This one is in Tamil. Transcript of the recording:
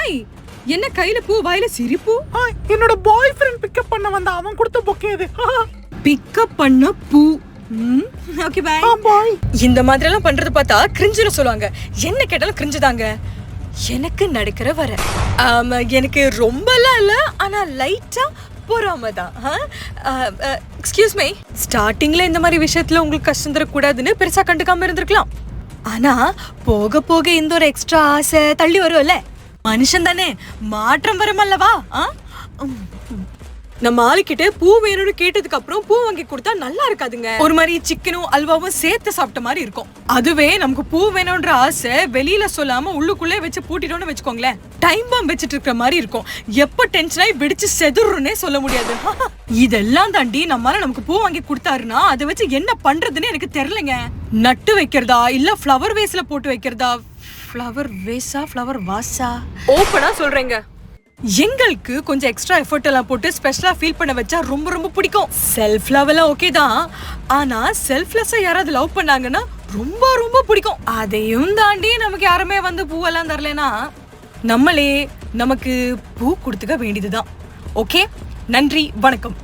ஹாய், என்ன கையில பூ வாயில சிரிப்பு? என்னோட பாய் ஃப்ரெண்ட் பிக்கப் பண்ண வந்தா அவன் கொடுத்த பொக்கே இது. பிக்கப் பண்ண பூ. Okay bye. பாய். இந்த மாதிரி எல்லாம் பண்றது பார்த்தா கிரிஞ்சுன்னு சொல்லுவாங்க. என்ன கேட்டாலும் கிரிஞ்சு தாங்க. எனக்கு நடக்கிற வர எனக்கு ரொம்பலாம் இல்ல, ஆனா லைட்டா பொறாம தான். எக்ஸ்கியூஸ் மீ, ஸ்டார்டிங்ல இந்த மாதிரி விஷயத்துல உங்களுக்கு கஷ்டம் தரக்கூடாதுன்னு பெருசா கண்டுக்காம இருந்திருக்கலாம். ஆனா போக போக இந்த ஒரு எக்ஸ்ட்ரா ஆசை தள்ளி வரும்ல. மனுஷன் தானே, மாற்றம் வருமல்லவா? நம்ம ஆளுக்கிட்ட பூ வேணும்னு கேட்டதுக்கு அப்புறம் பூ வாங்கி கொடுத்தா நல்லா இருக்காதுங்க. ஒரு மாதிரி சிக்கனும் அல்வாவும் சேர்த்து சாப்பிட்ட மாதிரி இருக்கும். அதுவே நமக்கு பூ வேணும்ன்ற ஆசை வெளியில சொல்லாம உள்ளுக்குள்ளே வச்சு பூட்டிட்டோம்னு வச்சுக்கோங்களேன், டைம் பாம் வச்சுட்டு இருக்கிற மாதிரி இருக்கும். எப்ப டென்ஷன் ஆகி வெடிச்சு செதுருன்னே சொல்ல முடியாது. இதெல்லாம் தாண்டி நம்மளால நமக்கு பூ வாங்கி கொடுத்தாருன்னா அதை வச்சு என்ன பண்றதுன்னு எனக்கு தெரியலங்க. நட்டு வைக்கிறதா இல்ல ஃப்ளவர் வேஸ்ல போட்டு வைக்கிறதா? ஃப்ளவர் வேஸா ஃப்ளவர் வாஸா? ஓப்பனா சொல்றேங்க, எங்களுக்கு கொஞ்சம் எக்ஸ்ட்ரா எஃபர்ட் எல்லாம் போட்டு ஸ்பெஷலா ஃபீல் பண்ண வச்சா ரொம்ப ரொம்ப பிடிக்கும். செல்ஃப் லவ் எல்லாம் ஓகே தான், ஆனா செல்ஃப்லெஸ்ஸா யாராவது லவ் பண்ணாங்கன்னா ரொம்ப ரொம்ப பிடிக்கும். அதையும் தாண்டி நமக்கு யாருமே வந்து பூவெல்லாம் தரலனா நம்மளே நமக்கு பூ கொடுத்துக்க வேண்டியதுதான். ஓகே, நன்றி, வணக்கம்.